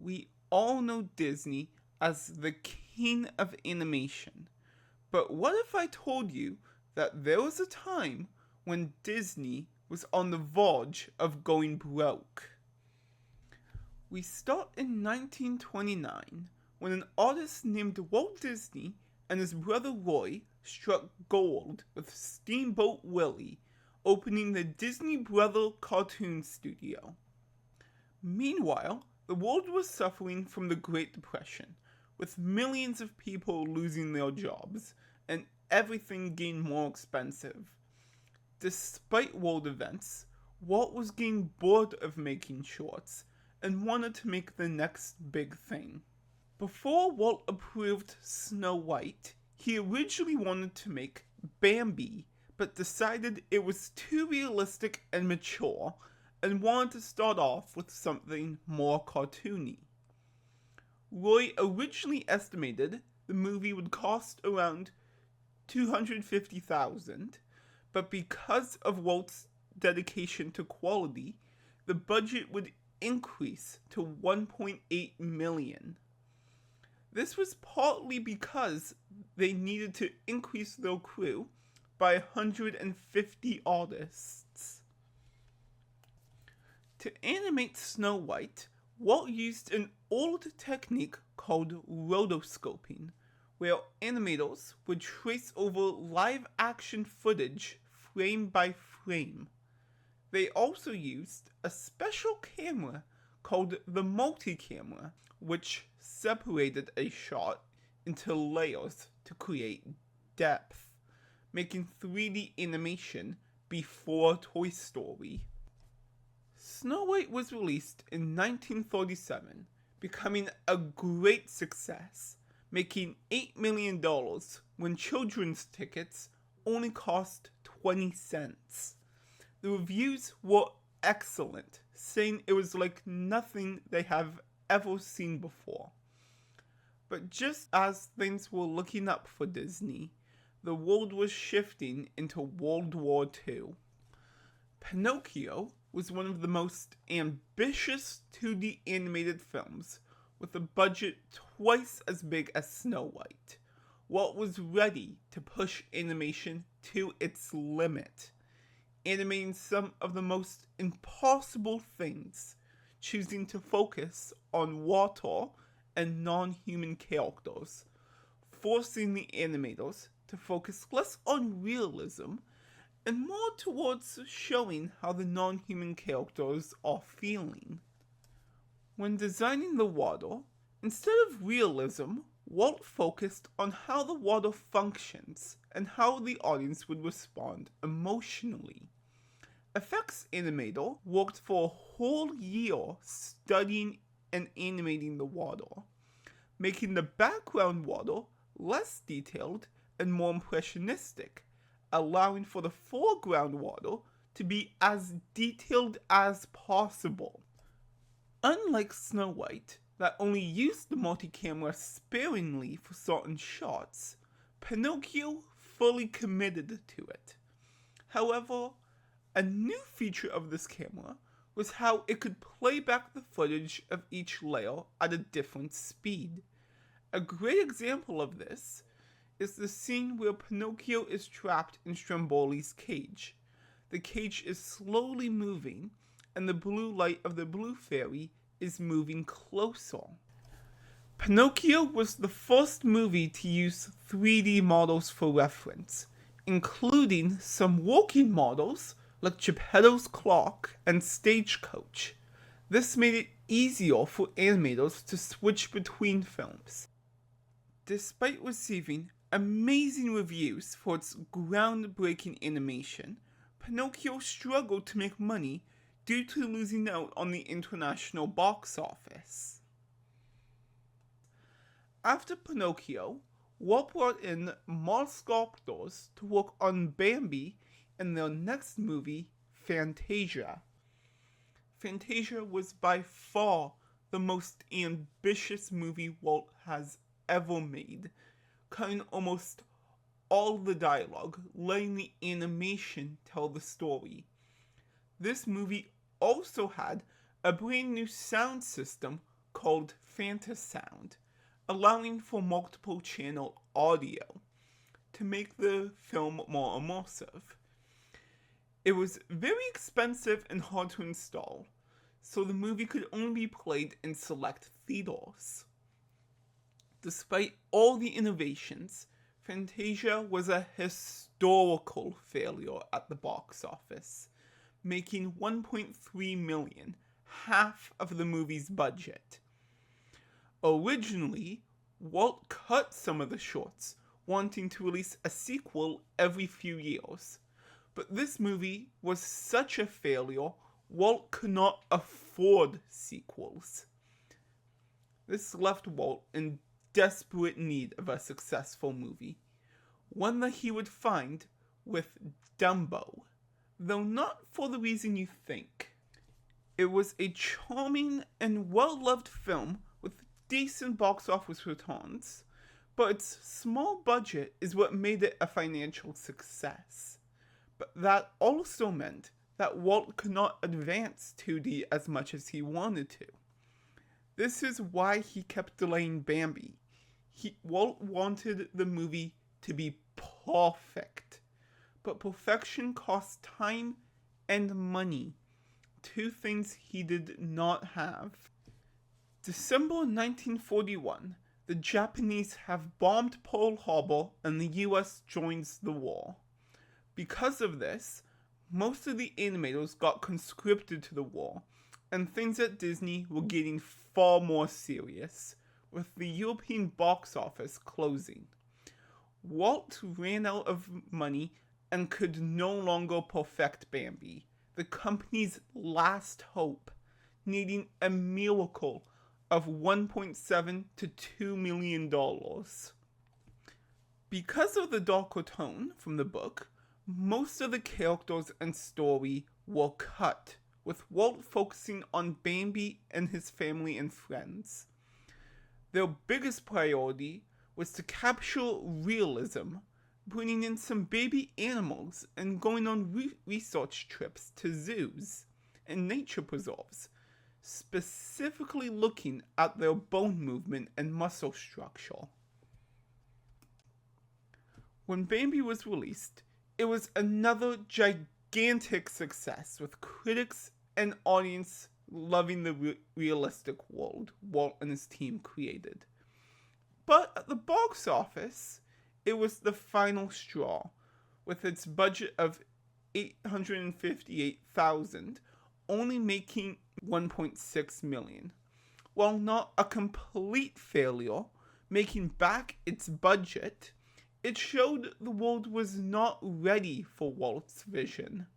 We all know Disney as the king of animation. But what if I told you that there was a time when Disney was on the verge of going broke? We start in 1929 when an artist named Walt Disney and his brother Roy struck gold with Steamboat Willie, opening the Disney Brother Cartoon Studio. Meanwhile, the world was suffering from the Great Depression, with millions of people losing their jobs and everything getting more expensive. Despite world events, Walt was getting bored of making shorts and wanted to make the next big thing. Before Walt approved Snow White, he originally wanted to make Bambi, but decided it was too realistic and mature and wanted to start off with something more cartoony. Roy originally estimated the movie would cost around $250,000, but because of Walt's dedication to quality, the budget would increase to $1.8 million. This was partly because they needed to increase their crew by 150 artists. To animate Snow White, Walt used an old technique called rotoscoping, where animators would trace over live action footage frame by frame. They also used a special camera called the multi-camera, which separated a shot into layers to create depth, making 3D animation before Toy Story. Snow White was released in 1937, becoming a great success, making $8 million when children's tickets only cost 20 cents. The reviews were excellent, saying it was like nothing they have ever seen before. But just as things were looking up for Disney, the world was shifting into World War II. Pinocchio was one of the most ambitious 2D animated films, with a budget twice as big as Snow White. Walt was ready to push animation to its limit, animating some of the most impossible things, choosing to focus on water and non-human characters, forcing the animators to focus less on realism and more towards showing how the non-human characters are feeling. When designing the water, instead of realism, Walt focused on how the water functions and how the audience would respond emotionally. Effects animator worked for a whole year studying and animating the water, making the background water less detailed and more impressionistic, allowing for the foreground water to be as detailed as possible. Unlike Snow White, that only used the multi-camera sparingly for certain shots, Pinocchio fully committed to it. However, a new feature of this camera was how it could play back the footage of each layer at a different speed. A great example of this is the scene where Pinocchio is trapped in Stromboli's cage. The cage is slowly moving, and the blue light of the blue fairy is moving closer. Pinocchio was the first movie to use 3D models for reference, including some working models like Geppetto's clock and Stagecoach. This made it easier for animators to switch between films. Despite receiving amazing reviews for its groundbreaking animation, Pinocchio struggled to make money due to losing out on the international box office. After Pinocchio, Walt brought in more sculptors to work on Bambi in their next movie, Fantasia. Fantasia was by far the most ambitious movie Walt has ever made, cutting almost all the dialogue, letting the animation tell the story. This movie also had a brand new sound system called Fantasound, allowing for multiple channel audio to make the film more immersive. It was very expensive and hard to install, so the movie could only be played in select theaters. Despite all the innovations, Fantasia was a historical failure at the box office, making $1.3 million, half of the movie's budget. Originally, Walt cut some of the shorts, wanting to release a sequel every few years. But this movie was such a failure, Walt could not afford sequels. This left Walt in desperate need of a successful movie, one that he would find with Dumbo, though not for the reason you think. It was a charming and well-loved film with decent box office returns, but its small budget is what made it a financial success. But that also meant that Walt could not advance 2D as much as he wanted to. This is why he kept delaying Bambi. Walt wanted the movie to be perfect, but perfection cost time and money, two things he did not have. December 1941, the Japanese have bombed Pearl Harbor and the US joins the war. Because of this, most of the animators got conscripted to the war, and things at Disney were getting far more serious, with the European box office closing. Walt ran out of money and could no longer perfect Bambi, the company's last hope, needing a miracle of $1.7 to $2 million. Because of the darker tone from the book, most of the characters and story were cut, with Walt focusing on Bambi and his family and friends. Their biggest priority was to capture realism, bringing in some baby animals and going on research trips to zoos and nature preserves, specifically looking at their bone movement and muscle structure. When Bambi was released, it was another gigantic success, with critics and audience loving the realistic world Walt and his team created. But at the box office, it was the final straw, with its budget of $858,000 only making $1.6 million. While not a complete failure, making back its budget, it showed the world was not ready for Walt's vision.